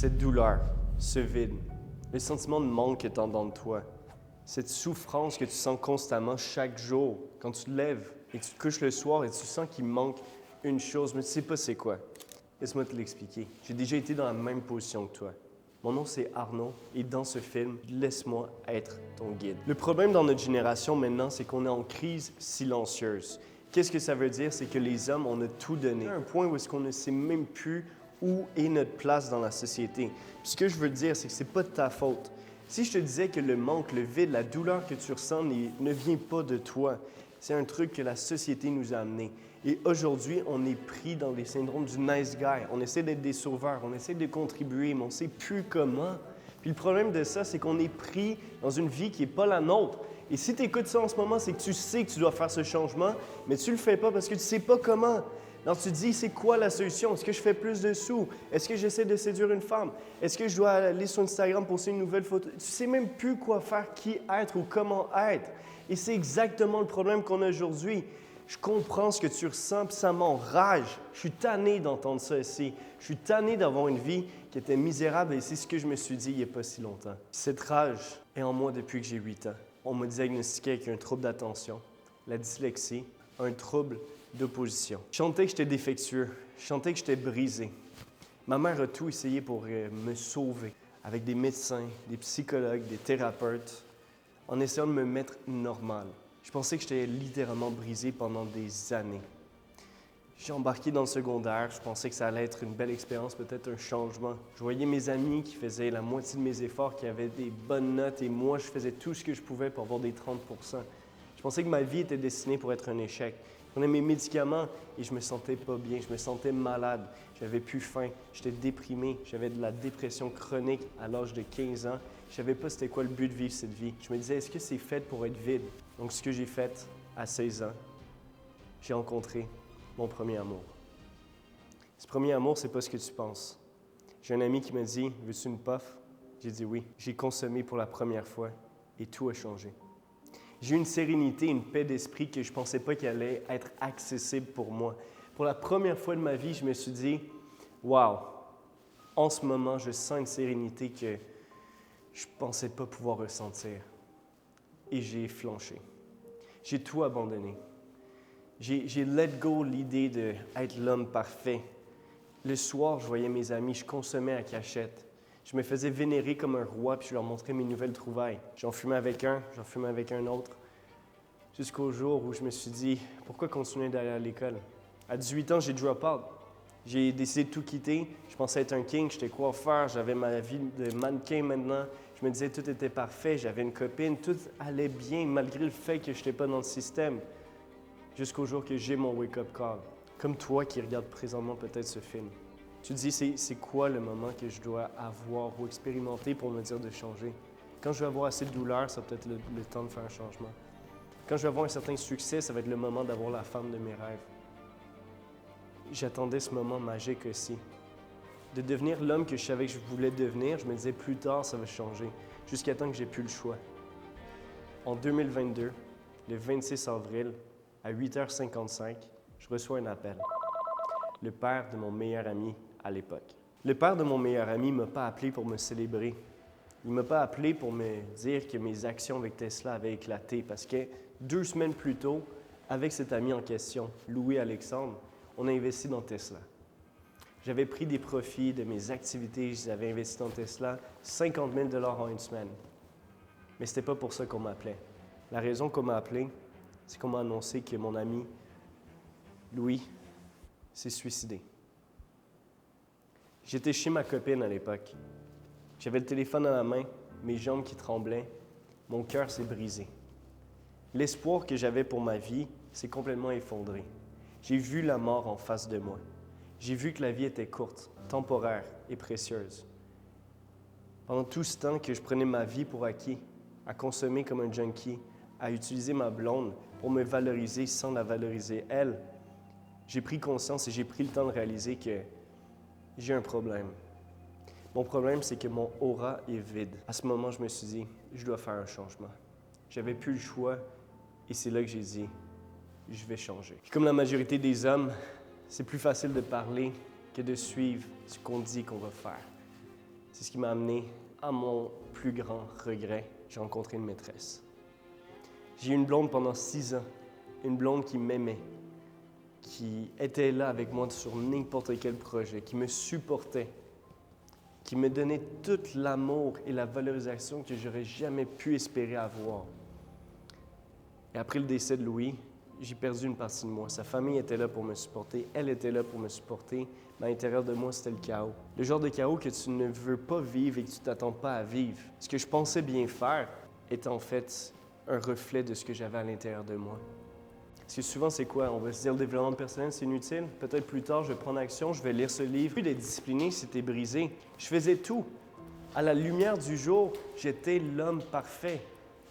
Cette douleur, ce vide, le sentiment de manque étant dans toi, cette souffrance que tu sens constamment chaque jour, quand tu te lèves et tu te couches le soir et tu sens qu'il manque une chose, mais tu ne sais pas c'est quoi. Laisse-moi te l'expliquer. J'ai déjà été dans la même position que toi. Mon nom, c'est Arnaud, et dans ce film, laisse-moi être ton guide. Le problème dans notre génération maintenant, c'est qu'on est en crise silencieuse. Qu'est-ce que ça veut dire? C'est que les hommes, on a tout donné. À un point où est-ce qu'on ne sait même plus où est notre place dans la société. Puis ce que je veux dire, c'est que ce n'est pas de ta faute. Si je te disais que le manque, le vide, la douleur que tu ressens ne vient pas de toi, c'est un truc que la société nous a amené. Et aujourd'hui, on est pris dans les syndromes du nice guy. On essaie d'être des sauveurs, on essaie de contribuer, mais on ne sait plus comment. Puis le problème de ça, c'est qu'on est pris dans une vie qui n'est pas la nôtre. Et si tu écoutes ça en ce moment, c'est que tu sais que tu dois faire ce changement, mais tu ne le fais pas parce que tu ne sais pas comment. Alors tu te dis, c'est quoi la solution? Est-ce que je fais plus de sous? Est-ce que j'essaie de séduire une femme? Est-ce que je dois aller sur Instagram poster une nouvelle photo? Tu ne sais même plus quoi faire, qui être ou comment être. Et c'est exactement le problème qu'on a aujourd'hui. Je comprends ce que tu ressens, puis ça m'enrage. Je suis tanné d'entendre ça ici. Je suis tanné d'avoir une vie qui était misérable et c'est ce que je me suis dit il n'y a pas si longtemps. Cette rage est en moi depuis que j'ai 8 ans. On m'a diagnostiqué avec un trouble d'attention, la dyslexie, un trouble d'opposition. Je sentais que j'étais défectueux, je sentais que j'étais brisé. Ma mère a tout essayé pour me sauver, avec des médecins, des psychologues, des thérapeutes, en essayant de me mettre normal. Je pensais que j'étais littéralement brisé pendant des années. J'ai embarqué dans le secondaire, je pensais que ça allait être une belle expérience, peut-être un changement. Je voyais mes amis qui faisaient la moitié de mes efforts, qui avaient des bonnes notes, et moi, je faisais tout ce que je pouvais pour avoir des 30 %. Je pensais que ma vie était destinée pour être un échec. Je prenais mes médicaments et je me sentais pas bien, je me sentais malade, j'avais plus faim, j'étais déprimé, j'avais de la dépression chronique à l'âge de 15 ans. Je savais pas c'était quoi le but de vivre cette vie. Je me disais, est-ce que c'est fait pour être vide? Donc, ce que j'ai fait à 16 ans, j'ai rencontré mon premier amour. Ce premier amour, c'est pas ce que tu penses. J'ai un ami qui m'a dit, veux-tu une puff? J'ai dit oui. J'ai consommé pour la première fois et tout a changé. J'ai eu une sérénité, une paix d'esprit que je ne pensais pas qu'elle allait être accessible pour moi. Pour la première fois de ma vie, je me suis dit, wow, en ce moment, je sens une sérénité que je ne pensais pas pouvoir ressentir. Et j'ai flanché. J'ai tout abandonné. J'ai let go l'idée d'être l'homme parfait. Le soir, je voyais mes amis, je consommais à cachette. Je me faisais vénérer comme un roi, puis je leur montrais mes nouvelles trouvailles. J'en fumais avec un, j'en fumais avec un autre. Jusqu'au jour où je me suis dit, pourquoi continuer d'aller à l'école? À 18 ans, j'ai drop out. J'ai décidé de tout quitter. Je pensais être un king, j'étais coiffeur, j'avais ma vie de mannequin maintenant. Je me disais tout était parfait, j'avais une copine, tout allait bien malgré le fait que je n'étais pas dans le système. Jusqu'au jour que j'ai mon wake-up call. Comme toi qui regarde présentement peut-être ce film. Tu te dis, c'est quoi le moment que je dois avoir ou expérimenter pour me dire de changer? Quand je vais avoir assez de douleur, ça va peut-être le temps de faire un changement. Quand je vais avoir un certain succès, ça va être le moment d'avoir la femme de mes rêves. J'attendais ce moment magique aussi. De devenir l'homme que je savais que je voulais devenir, je me disais plus tard, ça va changer. Jusqu'à temps que j'ai plus le choix. En 2022, le 26 avril, à 8h55, je reçois un appel. Le père de mon meilleur ami à l'époque. Le père de mon meilleur ami ne m'a pas appelé pour me célébrer. Il ne m'a pas appelé pour me dire que mes actions avec Tesla avaient éclaté parce que 2 semaines plus tôt, avec cet ami en question, Louis-Alexandre, on a investi dans Tesla. J'avais pris des profits de mes activités, j'avais investi dans Tesla 50 000 $ en une semaine. Mais ce n'était pas pour ça qu'on m'appelait. La raison qu'on m'a appelé, c'est qu'on m'a annoncé que mon ami, Louis, s'est suicidé. J'étais chez ma copine à l'époque. J'avais le téléphone à la main, mes jambes qui tremblaient, mon cœur s'est brisé. L'espoir que j'avais pour ma vie s'est complètement effondré. J'ai vu la mort en face de moi. J'ai vu que la vie était courte, temporaire et précieuse. Pendant tout ce temps que je prenais ma vie pour acquis, à consommer comme un junkie, à utiliser ma blonde pour me valoriser sans la valoriser elle, j'ai pris conscience et j'ai pris le temps de réaliser que j'ai un problème. Mon problème, c'est que mon aura est vide. À ce moment, je me suis dit, je dois faire un changement. J'avais plus le choix et c'est là que j'ai dit, je vais changer. Puis comme la majorité des hommes, c'est plus facile de parler que de suivre ce qu'on dit qu'on va faire. C'est ce qui m'a amené à mon plus grand regret. J'ai rencontré une maîtresse. J'ai eu une blonde pendant 6 ans, une blonde qui m'aimait, qui était là avec moi sur n'importe quel projet, qui me supportait, qui me donnait tout l'amour et la valorisation que j'aurais jamais pu espérer avoir. Et après le décès de Louis, j'ai perdu une partie de moi. Sa famille était là pour me supporter, elle était là pour me supporter, mais à l'intérieur de moi, c'était le chaos. Le genre de chaos que tu ne veux pas vivre et que tu ne t'attends pas à vivre. Ce que je pensais bien faire est en fait un reflet de ce que j'avais à l'intérieur de moi. Parce que souvent, c'est quoi? On va se dire, le développement personnel, c'est inutile. Peut-être plus tard, je vais prendre action, je vais lire ce livre. Plus d'être discipliné, c'était brisé. Je faisais tout. À la lumière du jour, j'étais l'homme parfait.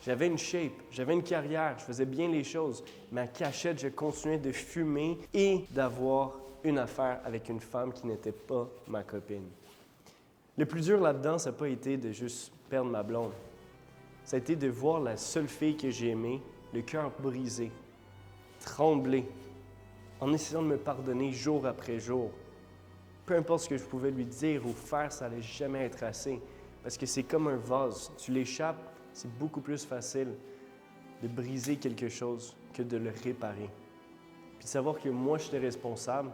J'avais une shape, j'avais une carrière, je faisais bien les choses. Mais en cachette, je continuais de fumer et d'avoir une affaire avec une femme qui n'était pas ma copine. Le plus dur là-dedans, ça n'a pas été de juste perdre ma blonde. Ça a été de voir la seule fille que j'ai aimée, le cœur brisé, trembler, en essayant de me pardonner jour après jour. Peu importe ce que je pouvais lui dire ou faire, ça n'allait jamais être assez. Parce que c'est comme un vase. Tu l'échappes, c'est beaucoup plus facile de briser quelque chose que de le réparer. Puis de savoir que moi, j'étais responsable,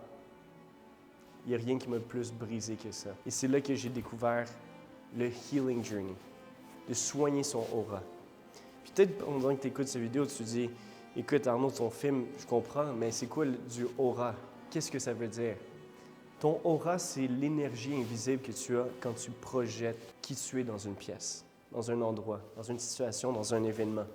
il n'y a rien qui m'a plus brisé que ça. Et c'est là que j'ai découvert le Healing Journey, de soigner son aura. Puis peut-être pendant que tu écoutes cette vidéo, tu te dis, écoute Arnaud, ton film, je comprends, mais c'est quoi du aura? Qu'est-ce que ça veut dire? Ton aura, c'est l'énergie invisible que tu as quand tu projettes qui tu es dans une pièce, dans un endroit, dans une situation, dans un événement.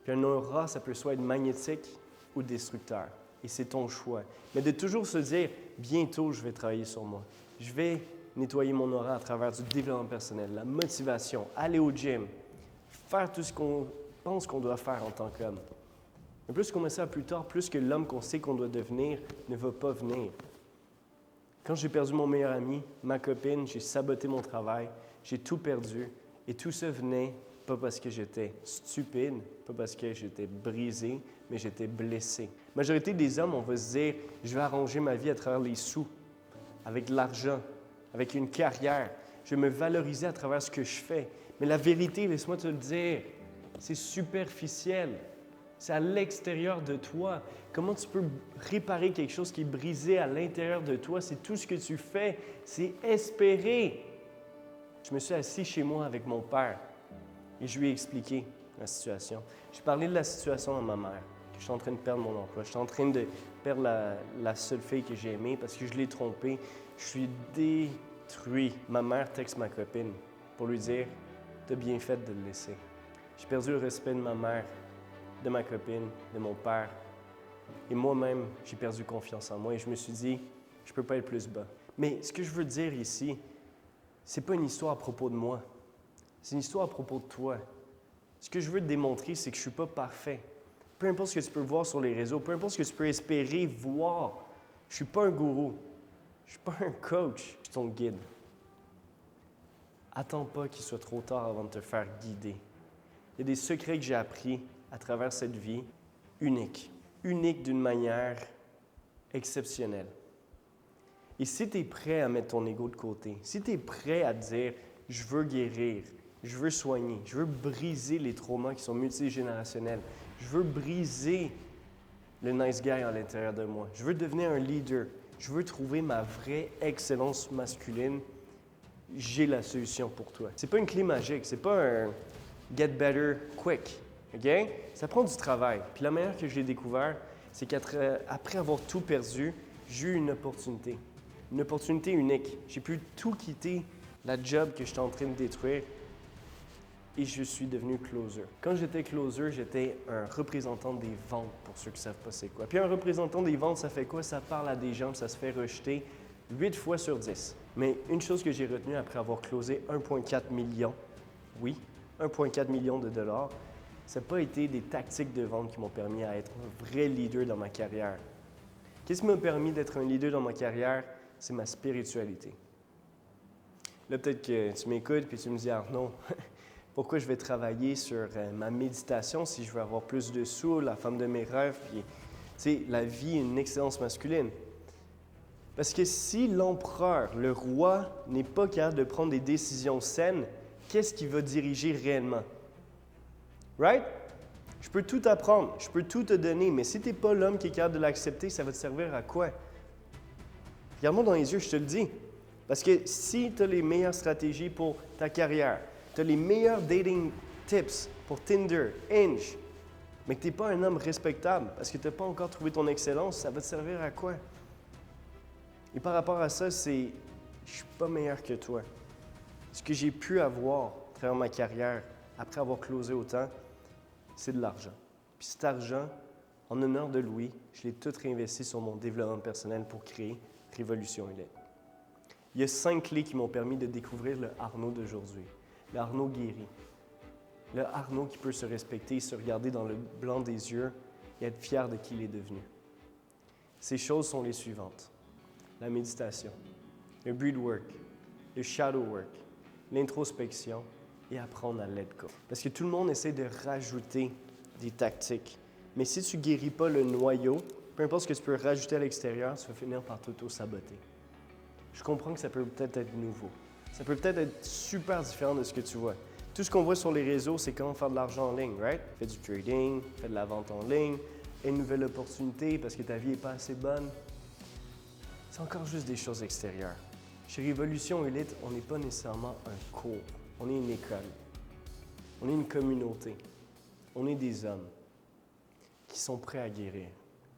Puis un aura, ça peut soit être magnétique ou destructeur. Et c'est ton choix. Mais de toujours se dire, bientôt, je vais travailler sur moi. Je vais nettoyer mon aura à travers du développement personnel, la motivation, aller au gym, faire tout ce qu'on pense qu'on doit faire en tant qu'homme. Mais plus qu'on met ça plus tard, plus que l'homme qu'on sait qu'on doit devenir ne va pas venir. Quand j'ai perdu mon meilleur ami, ma copine, j'ai saboté mon travail, j'ai tout perdu. Et tout ça venait pas parce que j'étais stupide, pas parce que j'étais brisé, mais j'étais blessé. La majorité des hommes, on va se dire, je vais arranger ma vie à travers les sous, avec de l'argent, avec une carrière. Je vais me valoriser à travers ce que je fais. Mais la vérité, laisse-moi te le dire, c'est superficiel. C'est à l'extérieur de toi. Comment tu peux réparer quelque chose qui est brisé à l'intérieur de toi? C'est tout ce que tu fais. C'est espérer. Je me suis assis chez moi avec mon père et je lui ai expliqué la situation. J'ai parlé de la situation à ma mère, que je suis en train de perdre mon emploi. Je suis en train de perdre la seule fille que j'ai aimée parce que je l'ai trompée. Je suis détruit. Ma mère texte ma copine pour lui dire « Tu as bien fait de le laisser. » J'ai perdu le respect de ma mère, de ma copine, de mon père. Et moi-même, j'ai perdu confiance en moi et je me suis dit, je ne peux pas être plus bas. Mais ce que je veux dire ici, ce n'est pas une histoire à propos de moi. C'est une histoire à propos de toi. Ce que je veux te démontrer, c'est que je ne suis pas parfait. Peu importe ce que tu peux voir sur les réseaux, peu importe ce que tu peux espérer voir, je ne suis pas un gourou. Je ne suis pas un coach. Je suis ton guide. Attends pas qu'il soit trop tard avant de te faire guider. Il y a des secrets que j'ai appris à travers cette vie, unique d'une manière exceptionnelle. Et si tu es prêt à mettre ton ego de côté, si tu es prêt à te dire « je veux guérir, je veux soigner, je veux briser les traumas qui sont multigénérationnels, je veux briser le nice guy à l'intérieur de moi, je veux devenir un leader, je veux trouver ma vraie excellence masculine », j'ai la solution pour toi. C'est pas une clé magique, c'est pas un « get better quick ». OK? Ça prend du travail. Puis la manière que je l'ai découvert, c'est qu'après avoir tout perdu, j'ai eu une opportunité unique. J'ai pu tout quitter, la job que j'étais en train de détruire, et je suis devenu closer. Quand j'étais closer, j'étais un représentant des ventes, pour ceux qui ne savent pas c'est quoi. Puis un représentant des ventes, ça fait quoi? Ça parle à des gens, ça se fait rejeter 8 fois sur 10. Mais une chose que j'ai retenue après avoir closé 1,4 million, oui, 1,4 million de dollars, ça n'a pas été des tactiques de vente qui m'ont permis d'être un vrai leader dans ma carrière. Qu'est-ce qui m'a permis d'être un leader dans ma carrière? C'est ma spiritualité. Là, peut-être que tu m'écoutes et tu me dis « Arnaud, pourquoi je vais travailler sur ma méditation si je veux avoir plus de sous, la femme de mes rêves, puis la vie, une excellence masculine? » Parce que si l'empereur, le roi, n'est pas capable de prendre des décisions saines, qu'est-ce qui va diriger réellement? Right? Je peux tout apprendre, je peux tout te donner, mais si tu n'es pas l'homme qui est capable de l'accepter, ça va te servir à quoi? Regarde-moi dans les yeux, je te le dis. Parce que si tu as les meilleures stratégies pour ta carrière, tu as les meilleurs dating tips pour Tinder, Hinge, mais que tu n'es pas un homme respectable parce que tu n'as pas encore trouvé ton excellence, ça va te servir à quoi? Et par rapport à ça, je ne suis pas meilleur que toi. Ce que j'ai pu avoir à travers ma carrière, après avoir closé autant, c'est de l'argent. Puis cet argent, en honneur de Louis, je l'ai tout réinvesti sur mon développement personnel pour créer Révolution Élite. Il y a 5 clés qui m'ont permis de découvrir le Arnaud d'aujourd'hui. Le Arnaud guéri. Le Arnaud qui peut se respecter, se regarder dans le blanc des yeux et être fier de qui il est devenu. Ces choses sont les suivantes. La méditation, le breathwork, le shadow work, l'introspection et apprendre à let go. Parce que tout le monde essaie de rajouter des tactiques. Mais si tu ne guéris pas le noyau, peu importe ce que tu peux rajouter à l'extérieur, tu vas finir par t'auto-saboter. Je comprends que ça peut peut-être être nouveau. Ça peut peut-être être super différent de ce que tu vois. Tout ce qu'on voit sur les réseaux, c'est comment faire de l'argent en ligne, right? Fais du trading, fais de la vente en ligne, une nouvelle opportunité parce que ta vie n'est pas assez bonne. C'est encore juste des choses extérieures. Chez Révolution Élite, on n'est pas nécessairement un cours. On est une école. On est une communauté. On est des hommes qui sont prêts à guérir,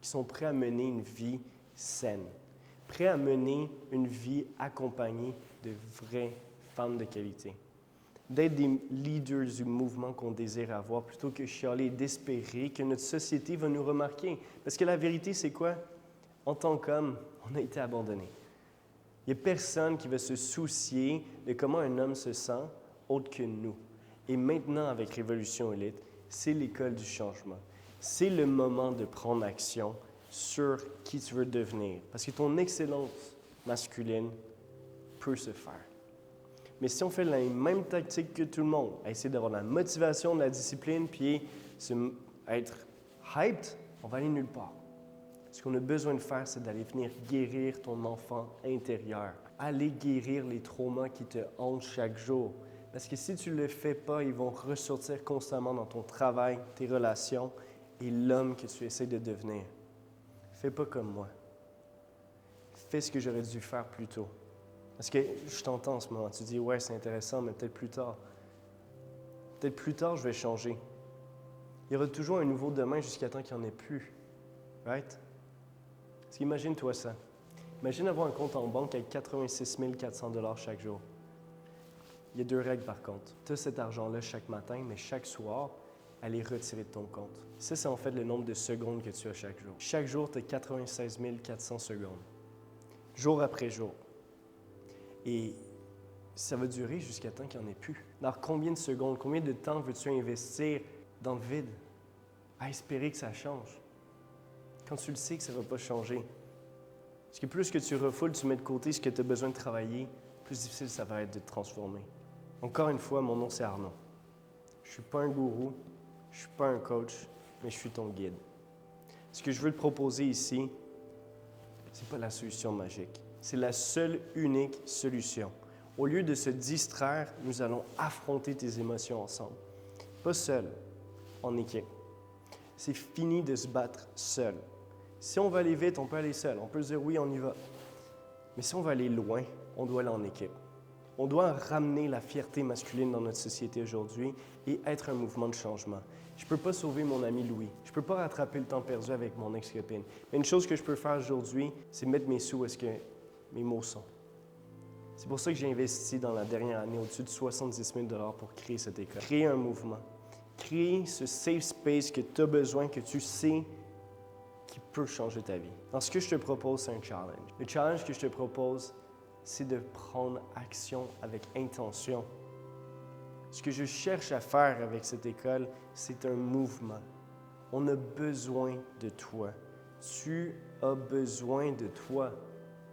qui sont prêts à mener une vie saine, prêts à mener une vie accompagnée de vraies femmes de qualité, d'être des leaders du mouvement qu'on désire avoir plutôt que chialer et d'espérer que notre société va nous remarquer. Parce que la vérité, c'est quoi? En tant qu'homme, on a été abandonné. Il n'y a personne qui va se soucier de comment un homme se sent autre que nous. Et maintenant, avec Révolution Élite, c'est l'école du changement. C'est le moment de prendre action sur qui tu veux devenir. Parce que ton excellence masculine peut se faire. Mais si on fait la même tactique que tout le monde, à essayer d'avoir la motivation, de la discipline, puis être hyped, on va aller nulle part. Ce qu'on a besoin de faire, c'est d'aller venir guérir ton enfant intérieur. Aller guérir les traumas qui te hantent chaque jour. Parce que si tu ne le fais pas, ils vont ressortir constamment dans ton travail, tes relations et l'homme que tu essaies de devenir. Fais pas comme moi. Fais ce que j'aurais dû faire plus tôt. Parce que je t'entends en ce moment. Tu dis, ouais, c'est intéressant, mais peut-être plus tard. Peut-être plus tard, je vais changer. Il y aura toujours un nouveau demain jusqu'à temps qu'il n'y en ait plus. Right? Parce qu'imagine-toi ça. Imagine avoir un compte en banque avec 86 400 $ chaque jour. Il y a 2 règles par contre. Tu as cet argent-là chaque matin, mais chaque soir, elle est retirée de ton compte. Ça, c'est en fait le nombre de secondes que tu as chaque jour. Chaque jour, tu as 96 400 secondes. Jour après jour. Et ça va durer jusqu'à temps qu'il n'y en ait plus. Alors, combien de secondes, combien de temps veux-tu investir dans le vide à espérer que ça change? Quand tu le sais que ça ne va pas changer. Parce que plus que tu refoules, tu mets de côté ce que tu as besoin de travailler, plus difficile ça va être de te transformer. Encore une fois, mon nom c'est Arnaud. Je ne suis pas un gourou, je ne suis pas un coach, mais je suis ton guide. Ce que je veux te proposer ici, ce n'est pas la solution magique. C'est la seule, unique solution. Au lieu de se distraire, nous allons affronter tes émotions ensemble. Pas seul, en équipe. C'est fini de se battre seul. Si on va aller vite, on peut aller seul. On peut se dire oui, on y va. Mais si on va aller loin, on doit aller en équipe. On doit ramener la fierté masculine dans notre société aujourd'hui et être un mouvement de changement. Je ne peux pas sauver mon ami Louis. Je ne peux pas rattraper le temps perdu avec mon ex-copine. Mais une chose que je peux faire aujourd'hui, c'est mettre mes sous où est-ce que mes mots sont. C'est pour ça que j'ai investi dans la dernière année au-dessus de 70 000 $ pour créer cette école. Créer un mouvement. Créer ce safe space que tu as besoin, que tu sais qui peut changer ta vie. Alors, ce que je te propose, c'est un challenge. Le challenge que je te propose, c'est de prendre action avec intention. Ce que je cherche à faire avec cette école, c'est un mouvement. On a besoin de toi. Tu as besoin de toi.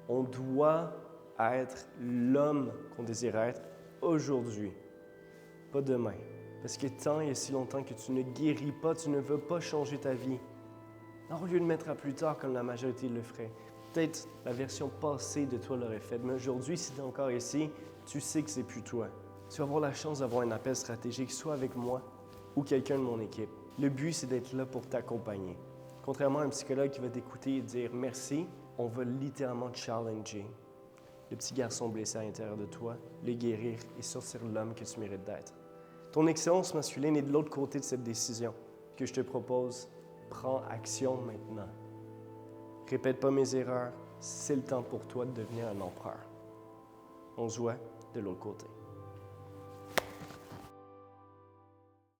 On doit être l'homme qu'on désire être aujourd'hui, pas demain. Parce que tant et si longtemps que tu ne guéris pas, tu ne veux pas changer ta vie. Alors, au lieu de mettre à plus tard comme la majorité le ferait, peut-être la version passée de toi l'aurait fait, mais aujourd'hui, si tu es encore ici, tu sais que c'est plus toi. Tu vas avoir la chance d'avoir un appel stratégique, soit avec moi ou quelqu'un de mon équipe. Le but, c'est d'être là pour t'accompagner. Contrairement à un psychologue qui va t'écouter et dire merci, on va littéralement te challenger le petit garçon blessé à l'intérieur de toi, le guérir et sortir l'homme que tu mérites d'être. Ton excellence masculine est de l'autre côté de cette décision que je te propose. Prends action maintenant. Répète pas mes erreurs, c'est le temps pour toi de devenir un empereur. On se voit de l'autre côté.